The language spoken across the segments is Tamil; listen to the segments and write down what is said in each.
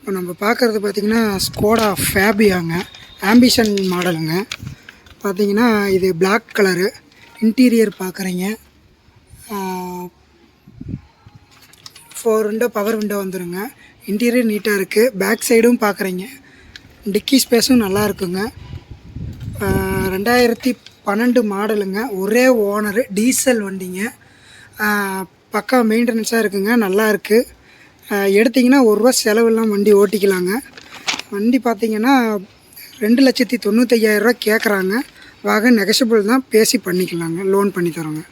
இப்போ நம்ம பார்க்குறது பார்த்திங்கன்னா ஸ்கோடா ஃபேபியாங்க, ஆம்பிஷன் மாடலுங்க. பார்த்திங்கன்னா இது பிளாக் கலரு. இன்டீரியர் பார்க்குறீங்க, 4 விண்டோ பவர் விண்டோ வந்துடுங்க. இன்டீரியர் நீட்டாக இருக்குது. பேக் சைடும் பார்க்குறீங்க, டிக்கி ஸ்பேஸும் நல்லா இருக்குங்க. 2012 மாடலுங்க, ஒரே ஓனரு, டீசல் வண்டிங்க. பக்கா மெயின்டெனன்ஸாக இருக்குங்க, நல்லா இருக்குது. எடுத்திங்கன்னா ₹1 செலவெல்லாம் வண்டி ஓட்டிக்கலாங்க. வண்டி பார்த்திங்கன்னா 2,95,000 கேட்குறாங்க. வாங்க நெகஷியபிள் தான், பேசி பண்ணிக்கலாங்க, லோன் பண்ணி தரோங்க.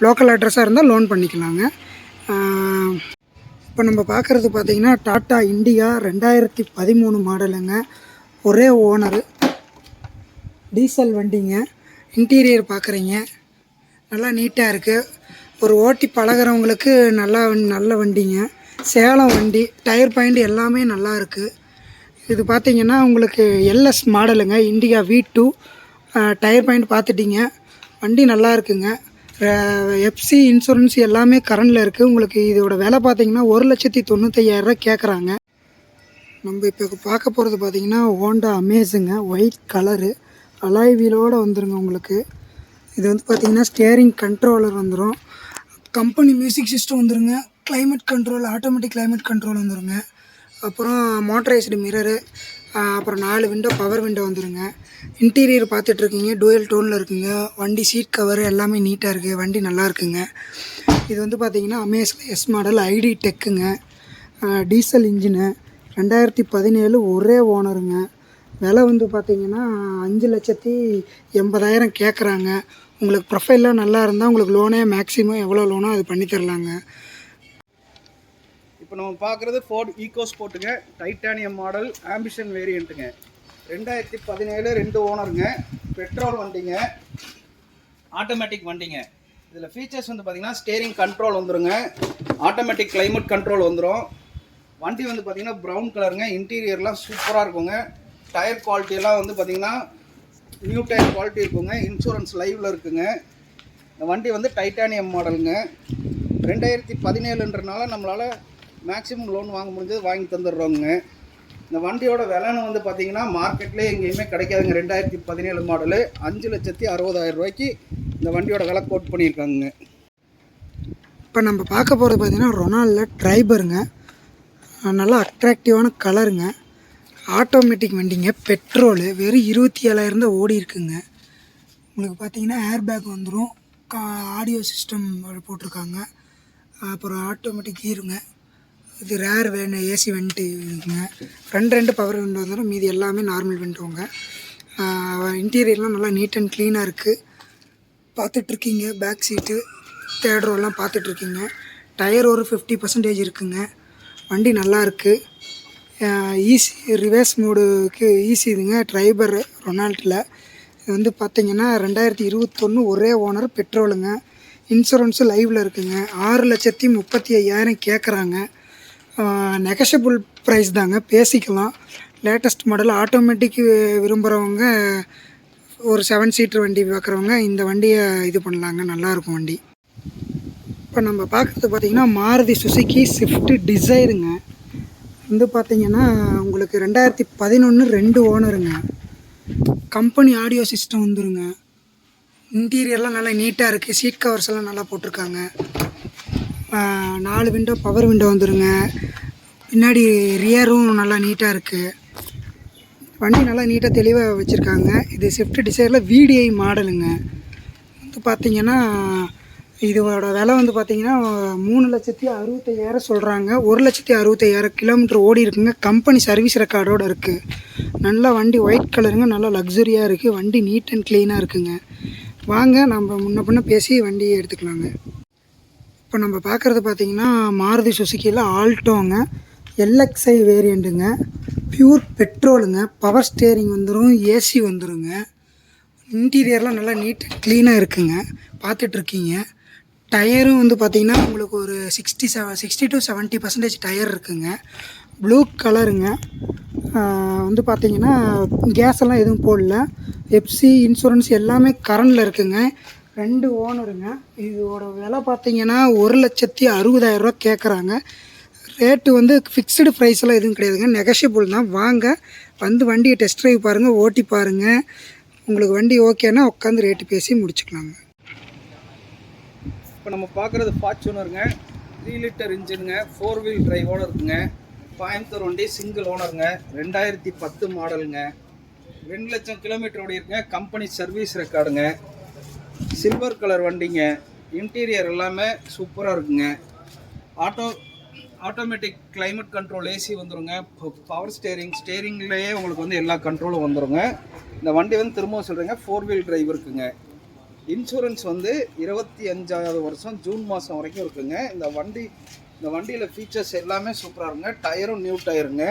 லோக்கல் அட்ரஸாக இருந்தால் லோன் பண்ணிக்கலாங்க. இப்போ நம்ம பார்க்குறது பார்த்திங்கன்னா டாட்டா இண்டிகா 2013 மாடலுங்க, ஒரே ஓனரு, டீசல் வண்டிங்க. இன்டீரியர் பார்க்குறீங்க, நல்லா நீட்டாக இருக்குது. ஒரு ஓட்டி பழகிறவங்களுக்கு நல்ல வண்டிங்க. சேலம் வண்டி, டயர் பாயிண்ட் எல்லாமே நல்லா இருக்குது. இது பார்த்திங்கன்னா உங்களுக்கு எல்எஸ் மாடலுங்க, இண்டிகா V2. டயர் பாயிண்ட் பார்த்துட்டிங்க, வண்டி நல்லா இருக்குங்க. எஃப்சி இன்சூரன்ஸ் எல்லாமே கரண்டில் இருக்குது. உங்களுக்கு இதோட விலை பார்த்திங்கன்னா 1,95,000 கேட்குறாங்க. நம்ம இப்போ பார்க்க போகிறது பார்த்திங்கன்னா ஹோண்டா அமேஸுங்க, ஒயிட் கலரு, அலாய் வீலோடு வந்துடுங்க. உங்களுக்கு இது வந்து பார்த்திங்கன்னா ஸ்டியரிங் கண்ட்ரோலர் வந்துடும், கம்பெனி மியூசிக் சிஸ்டம் வந்துடுங்க, climate control, automatic climate control வந்துடுங்க. அப்புறம் மோட்டரைஸ்டு மிரரு, அப்புறம் 4 விண்டோ பவர் விண்டோ வந்துடுங்க. இன்டீரியர் பார்த்துட்ருக்கீங்க, டூயல் டோனில் இருக்குங்க. வண்டி சீட் கவர் எல்லாமே நீட்டாக இருக்குது, வண்டி நல்லா இருக்குங்க. இது வந்து பார்த்திங்கன்னா அமேஸில் எஸ் மாடல், ஐடி டெக்குங்க, டீசல் இன்ஜினு, 2017, ஒரே ஓனருங்க. விலை வந்து பார்த்திங்கன்னா 5,80,000 கேட்குறாங்க. உங்களுக்கு ப்ரொஃபைல்லாம் நல்லா இருந்தால் உங்களுக்கு லோனே மேக்ஸிமம் எவ்வளோ லோனோ அது பண்ணித்தரலாங்க. இப்போ நம்ம பார்க்குறது ஃபோர்ட் ஈகோ ஸ்போர்ட்டுங்க, டைட்டானியம் மாடல், ஆம்பிஷன் வேரியண்ட்டுங்க. 2017, 2 ஓனருங்க, பெட்ரோல் வண்டிங்க, ஆட்டோமேட்டிக் வண்டிங்க. இதில் ஃபீச்சர்ஸ் வந்து பார்த்திங்கன்னா ஸ்டேரிங் கண்ட்ரோல் வந்துடுங்க, ஆட்டோமேட்டிக் கிளைமேட் கண்ட்ரோல் வந்துடும். வண்டி வந்து பார்த்திங்கன்னா ப்ரௌன் கலருங்க. இன்டீரியர்லாம் சூப்பராக இருக்குங்க. டயர் குவாலிட்டியெல்லாம் வந்து பார்த்திங்கன்னா நியூ டயர் குவாலிட்டி இருக்குங்க. இன்சூரன்ஸ் லைவில் இருக்குங்க. இந்த வண்டி வந்து டைட்டானியம் மாடலுங்க. 2017ன்றனால நம்மளால் மேக்ஸிமம் லோன் வாங்க முடிஞ்சது வாங்கி தந்துடுறோங்க. இந்த வண்டியோட விலைன்னு வந்து பார்த்திங்கன்னா மார்க்கெட்லேயே எங்கேயுமே கிடைக்காதுங்க. 2017 மாடலு, 5,60,000 இந்த வண்டியோட விலை கோட் பண்ணியிருக்காங்க. இப்போ நம்ம பார்க்க போகிறது பார்த்திங்கன்னா ரொனால்டில் ட்ரைபருங்க, நல்லா அட்ராக்டிவான கலருங்க, ஆட்டோமேட்டிக் வண்டிங்க, பெட்ரோலு, வெறும் 27,000 தான் ஓடி இருக்குங்க. உங்களுக்கு பார்த்திங்கன்னா ஏர் பேக் வந்துடும், ஆடியோ சிஸ்டம் போட்டிருக்காங்க, அப்புறம் ஆட்டோமேட்டிக் கீருங்க. இது ரேர் வேணும், ஏசி வெண்ட்டு இருக்குங்க. ஃப்ரண்ட் 2 பவர் விண்டோ வந்துடும், மீதி எல்லாமே நார்மல் விண்டோங்க. இன்டீரியர்லாம் நல்லா நீட் அண்ட் க்ளீனாக இருக்குது, பார்த்துட்ருக்கீங்க. பேக் சீட்டு, தேர்ட் ரோலாம் பார்த்துட்ருக்கீங்க. டயர் ஒரு 50% இருக்குங்க. வண்டி நல்லா இருக்குது. ஈஸி ரிவர்ஸ் மோடுக்கு ஈஸி இதுங்க, ட்ரைபர் ரொனால்டில். இது வந்து பார்த்திங்கன்னா 2021 ஒரே ஓனர், பெட்ரோலுங்க. இன்சூரன்ஸு லைவில் இருக்குங்க. 6,35,000 கேட்குறாங்க. நெகஷியபிள் ப்ரைஸ் தாங்க, பேசிக்கலாம். லேட்டஸ்ட் மாடல் ஆட்டோமேட்டிக் விரும்புகிறவங்க, ஒரு 7 சீட்டர் வண்டி பார்க்குறவங்க இந்த வண்டியை இது பண்ணலாங்க, நல்லாயிருக்கும் வண்டி. இப்போ நம்ம பார்க்குறது பார்த்திங்கன்னா மாருதி சுசுக்கி ஸ்விஃப்ட் டிசைருங்க. வந்து பார்த்திங்கன்னா உங்களுக்கு 2011, 2 ஓனருங்க. கம்பெனி ஆடியோ சிஸ்டம் வந்துருங்க. இன்டீரியர்லாம் நல்லா நீட்டாக இருக்குது, சீட் கவர்ஸ் எல்லாம் நல்லா போட்டிருக்காங்க. 4 விண்டோ பவர் விண்டோ வந்துருங்க. பின்னாடி ரியரும் நல்லா நீட்டாக இருக்குது. வண்டி நல்லா நீட்டாக தெளிவாக வச்சுருக்காங்க. இது ஸ்விஃப்ட் டிசைரில் VDI மாடலுங்க. வந்து பார்த்திங்கன்னா இதோட விலை வந்து பார்த்திங்கன்னா 3,65,000 சொல்கிறாங்க. 1,65,000 கிலோமீட்டர் ஓடி இருக்குங்க. கம்பெனி சர்வீஸ் ரெக்கார்டோடு இருக்குது. நல்லா வண்டி ஒயிட் கலருங்க, நல்லா லக்ஸுரியாக இருக்குது. வண்டி நீட் அண்ட் க்ளீனாக இருக்குங்க. வாங்க நம்ம முன்ன பின்ன பேசி வண்டியை எடுத்துக்கலாங்க. இப்போ நம்ம பார்க்குறது பார்த்திங்கன்னா மாருதி சுசுக்கியில் ஆல்டோங்க, LXi வேரியண்ட்டுங்க, பியூர் பெட்ரோலுங்க, பவர் ஸ்டேரிங் வந்துடும், ஏசி வந்துடுங்க. இன்டீரியர்லாம் நல்லா நீட் அண்ட் க்ளீனாக இருக்குங்க, பார்த்துட்ருக்கீங்க. டயரும் வந்து பார்த்திங்கன்னா உங்களுக்கு ஒரு 60 to 70% டயர் இருக்குங்க. ப்ளூ கலருங்க. வந்து பார்த்திங்கன்னா கேஸ் எல்லாம் எதுவும் போடல, எஃப்சி இன்சூரன்ஸ் எல்லாமே கரண்டில் இருக்குங்க. 2 ஓனருங்க. இதோட விலை பார்த்திங்கன்னா 1,60,60,000 கேட்குறாங்க. ரேட்டு வந்து ஃபிக்ஸ்டு ப்ரைஸ்லாம் எதுவும் கிடையாதுங்க, நெகஷியபிள் தான். வாங்க வந்து வண்டியை டெஸ்ட் ட்ரைவ் பாருங்கள், ஓட்டி பாருங்கள். உங்களுக்கு வண்டி ஓகேன்னா உட்காந்து ரேட்டு பேசி முடிச்சுக்கலாங்க. இப்போ நம்ம பார்க்குறது ஃபார்ச்சுனருங்க, 3 லிட்டர் இன்ஜினுங்க, 4 வீல் டிரைவோடு இருக்குங்க. கோயம்புத்தூர் வண்டி சிங்கிள் ஓனருங்க, 2010 மாடலுங்க, 2 லட்சம் கிலோமீட்டர் ஓடி இருக்குங்க. கம்பெனி சர்வீஸ் ரெக்கார்டுங்க, சில்வர் கலர் வண்டிங்க. இன்டீரியர் எல்லாமே சூப்பராக இருக்குங்க. ஆட்டோமேட்டிக் கிளைமேட் கண்ட்ரோல் ஏசி வந்துடுங்க. பவர் ஸ்டேரிங்லேயே உங்களுக்கு வந்து எல்லா கண்ட்ரோலும் வந்துடுங்க. இந்த வண்டி வந்து திரும்பவும் சொல்கிறேங்க, 4 வீல் டிரைவ் இருக்குங்க. இன்சூரன்ஸ் வந்து 25வது வருஷம் ஜூன் மாதம் வரைக்கும் இருக்குங்க. இந்த வண்டியில் ஃபீச்சர்ஸ் எல்லாமே சூப்பராக இருக்குங்க. டயரும் நியூ டயருங்க.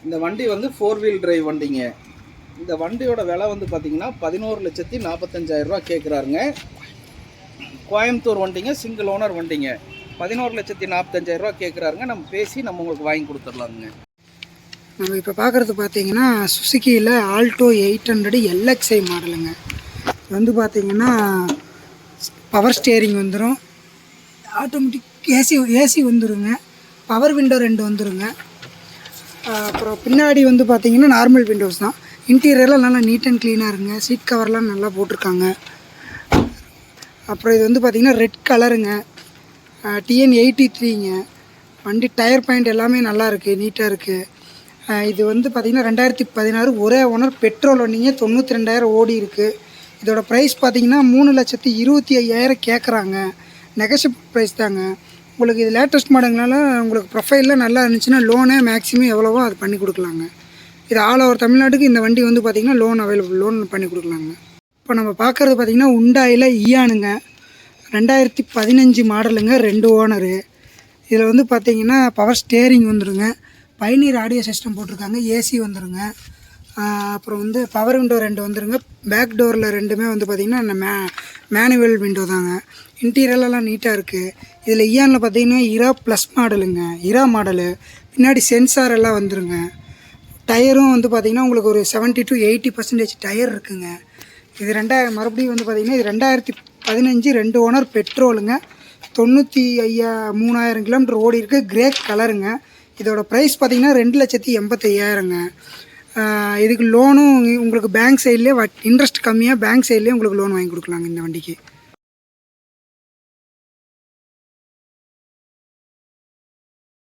இந்த வண்டி வந்து 4 வீல் டிரைவ் வண்டிங்க. இந்த வண்டியோட விலை வந்து பார்த்திங்கன்னா 11,45,000 கேட்குறாருங்க. கோயம்புத்தூர் வண்டிங்க, சிங்கிள் ஓனர் வண்டிங்க, 11,45,000 கேட்குறாருங்க. நம்ம பேசி நம்ம உங்களுக்கு வாங்கி கொடுத்துடலாங்க. நம்ம இப்போ பார்க்குறது பார்த்தீங்கன்னா சுசுக்கியில் ஆல்டோ 800 LXI மாடலுங்க. இது வந்து பார்த்திங்கன்னா பவர் ஸ்டேரிங் வந்துடும், ஆட்டோமேட்டிக் ஏசி வந்துடுங்க, பவர் விண்டோ 2 வந்துடுங்க. அப்புறம் பின்னாடி வந்து பார்த்திங்கன்னா நார்மல் விண்டோஸ் தான். இன்டீரியர்லாம் நல்லா நீட் அண்ட் க்ளீனாக இருக்குங்க. சீட் கவர்லாம் நல்லா போட்டிருக்காங்க. அப்புறம் இது வந்து பார்த்திங்கன்னா ரெட் கலருங்க, TN 83ங்க. வண்டி டயர் பாயிண்ட் எல்லாமே நல்லா இருக்குது, நீட்டாக இருக்குது. இது வந்து பார்த்திங்கன்னா 2016 ஒரே ஓனர், பெட்ரோல் வண்டிங்க, 92,000 ஓடி இருக்குது. இதோட ப்ரைஸ் பார்த்திங்கன்னா 3,25,000 கேட்குறாங்க. நெகஷியபிள் ப்ரைஸ் தாங்க. உங்களுக்கு இது லேட்டஸ்ட் மாடல்னால உங்களுக்கு ப்ரொஃபைலில் நல்லா இருந்துச்சுன்னா லோனே மேக்ஸிமம் எவ்வளவோ அது பண்ணி கொடுக்கலாங்க. இது ஆல் ஓவர் தமிழ்நாட்டுக்கு இந்த வண்டி வந்து பார்த்திங்கன்னா லோன் பண்ணி கொடுக்கலாங்க. இப்போ நம்ம பார்க்குறது பார்த்திங்கன்னா உண்டாயில் ஈயானுங்க, 2015 மாடலுங்க, 2 ஓனரு. இதில் வந்து பார்த்திங்கன்னா பவர் ஸ்டேரிங் வந்துடுங்க, பைனீர் ஆடியோ சிஸ்டம் போட்டிருக்காங்க, ஏசி வந்துடுங்க. அப்புறம் வந்து பவர் விண்டோ 2 வந்துடுங்க. பேக் டோரில் 2மே வந்து பார்த்திங்கன்னா மேனுவல் விண்டோ தாங்க. இன்டீரியர்லாம் நீட்டாக இருக்குது. இதில் ஈயானில் பார்த்திங்கன்னா இரா ப்ளஸ் மாடலுங்க, இரா மாடலு. பின்னாடி சென்சார் எல்லாம் வந்துடுங்க. டயரும் வந்து பார்த்திங்கன்னா உங்களுக்கு ஒரு 70 to 80% டயர் இருக்குங்க. இது மறுபடியும் வந்து பார்த்திங்கன்னா இது 2015 2 ஓனர், பெட்ரோலுங்க, 93,000 கிலோமீட்டர் ஓடி இருக்குது. கிரே கலருங்க. இதோட ப்ரைஸ் பார்த்திங்கன்னா 2,85,000ங்க. இதுக்கு லோனும் உங்களுக்கு பேங்க் சைட்லேயே இன்ட்ரெஸ்ட் கம்மியாக பேங்க் சைட்லேயே உங்களுக்கு லோன் வாங்கி கொடுக்கலாங்க இந்த வண்டிக்கு.